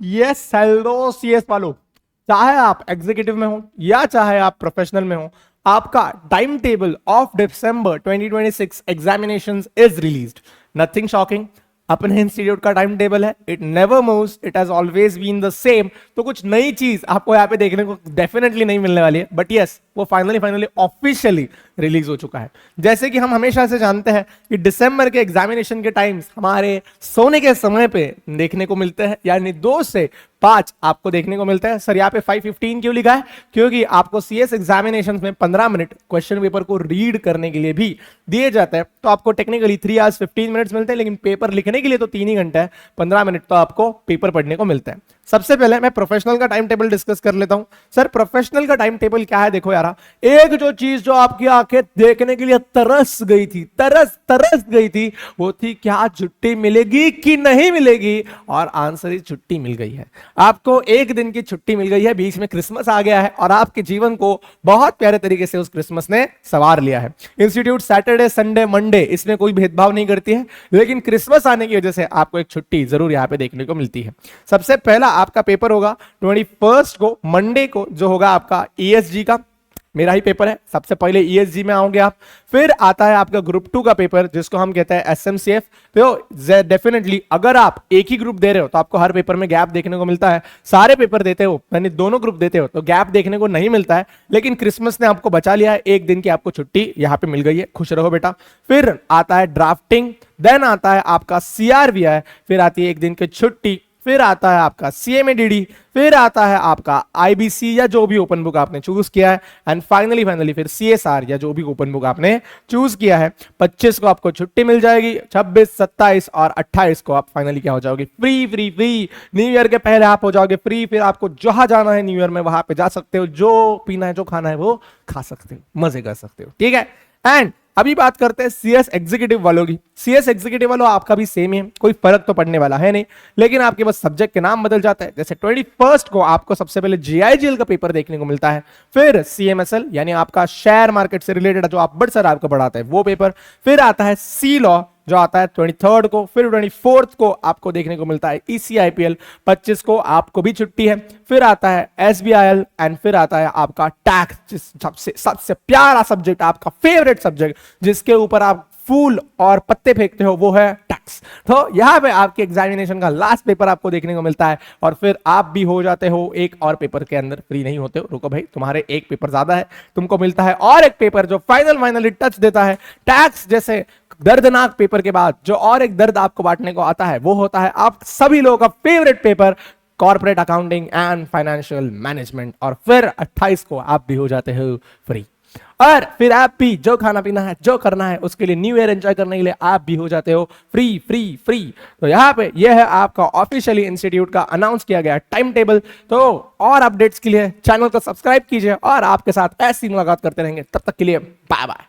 Yes hello CS वालों, चाहे आप एग्जीक्यूटिव में हो या चाहे आप प्रोफेशनल में हो, आपका time table of December 2026 examinations is released. Nothing shocking, अपने इंस्टीट्यूट का टाइम टेबल है, it never moves, it has always been the same. तो कुछ नई चीज आपको यहाँ पे देखने को डेफिनेटली नहीं मिलने वाली है, बट यस वो फाइनली ऑफिशियली रिलीज हो चुका है। जैसे कि हम हमेशा से जानते हैं कि दिसंबर के एग्जामिनेशन के टाइम्स हमारे सोने के समय पे देखने को मिलते हैं, यानी 2 से 5 आपको देखने को मिलता है। सर यहाँ पे 5:15 क्यों लिखा है? क्योंकि आपको सीएस एग्जामिनेशन में 15 मिनट क्वेश्चन पेपर को रीड करने के लिए भी दिए जाते हैं। तो आपको टेक्निकली 3 hours 15 minutes मिलते हैं, लेकिन पेपर लिखने के लिए तो 3 ही घंटे है, 15 मिनट तो आपको पेपर पढ़ने को मिलता है। सबसे पहले मैं प्रोफेशनल का टाइम टेबल डिस्कस कर लेता हूं। सर प्रोफेशनल का टाइम टेबल क्या है? देखो यार, एक जो चीज जो आपकी आंखें देखने के लिए तरस गई थी, तरस गई थी, वो थी क्या छुट्टी मिलेगी कि नहीं मिलेगी, और आंसर ही छुट्टी मिल गई है। आपको एक दिन की छुट्टी मिल गई है, बीच में क्रिसमस आ गया है और आपके जीवन को बहुत प्यारे तरीके से उस क्रिसमस ने सवार लिया है। इंस्टीट्यूट सैटरडे संडे मंडे इसमें कोई भेदभाव नहीं करती है, लेकिन क्रिसमस आने की वजह से आपको एक छुट्टी जरूर यहां पे देखने को मिलती है। सबसे पहला आपका पेपर होगा 21 को, मंडे को, जो होगा आपका ईएसजी का। मेरा ही पेपर है, सबसे पहले ईएसजी में आओगे आप। फिर आता है आपका ग्रुप 2 का पेपर, जिसको हम कहते हैं एसएमसीएफ। तो डेफिनेटली अगर आप एक ही ग्रुप दे रहे हो तो आपको हर पेपर में गैप देखने को मिलता है। सारे पेपर देते हो यानी दोनों ग्रुप देते हो तो गैप देखने को नहीं मिलता है, लेकिन क्रिसमस ने आपको बचा लिया है, एक दिन की आपको छुट्टी यहां पे मिल गई है, खुश रहो बेटा। फिर आता है ड्राफ्टिंग, देन आता है आपका सीआरवीआई, फिर आती है एक दिन की छुट्टी, फिर आता है आपका सीएमएडीडी, फिर आता है आपका आईबीसी या जो भी ओपन बुक आपने चूज किया है, एंड फाइनली फिर सीएसआर या जो भी ओपन बुक आपने चूज किया है। 25 को आपको छुट्टी मिल जाएगी, 26, 27 और 28 को आप फाइनली क्या हो जाओगे? फ्री। न्यू ईयर के पहले आप हो जाओगे फ्री। फिर आपको जहां जाना है न्यू ईयर में वहां पे जा सकते हो, जो पीना है जो खाना है वो खा सकते हो, मजे कर सकते हो, ठीक है। एंड अभी बात करते हैं सीएस एग्जीक्यूटिव वालों की। सीएस एग्जीक्यूटिव वालों आपका भी सेम ही है, कोई फर्क तो पड़ने वाला है नहीं, लेकिन आपके बस सब्जेक्ट के नाम बदल जाता है। जैसे 21 को आपको सबसे पहले जीआईजीएल का पेपर देखने को मिलता है, फिर सीएमएसएल यानी आपका शेयर मार्केट से रिलेटेड जो आप बड़ सर आपको पढ़ाते हैं वो पेपर, फिर आता है सी लॉ जो आता है 23 को, फिर 24 को आपको देखने को मिलता है ईसीआईपीएल, 25 को आपको भी छुट्टी है, फिर आता है एसबीआईएल, एंड फिर आता है आपका टैक्स, सबसे प्यारा सब्जेक्ट, आपका फेवरेट सब्जेक्ट, जिसके ऊपर आप फूल और पत्ते फेंकते हो, वो है टैक्स। तो यहां पे आपके एग्जामिनेशन का लास्ट पेपर आपको देखने को मिलता है, और फिर आप भी हो जाते हो एक और पेपर के अंदर फ्री नहीं होते हो। रुको भाई, तुम्हारे एक पेपर ज्यादा है, तुमको मिलता है और एक पेपर जो फाइनली टच देता है। टैक्स जैसे दर्दनाक पेपर के बाद जो और एक दर्द आपको बांटने को आता है, वो होता है आप सभी लोगों का favourite paper, corporate accounting and financial management. और फिर 28 को आप भी हो जाते हो फ्री, और फिर आप भी जो खाना पीना है जो करना है उसके लिए, न्यू ईयर एंजॉय करने के लिए आप भी हो जाते हो फ्री। तो यहाँ पे ये है आपका ऑफिशियली इंस्टीट्यूट का अनाउंस किया गया टाइम टेबल। तो और अपडेट्स के लिए चैनल को सब्सक्राइब कीजिए, और आपके साथ ऐसी मुलाकात करते रहेंगे। तब तक के लिए बाय बाय।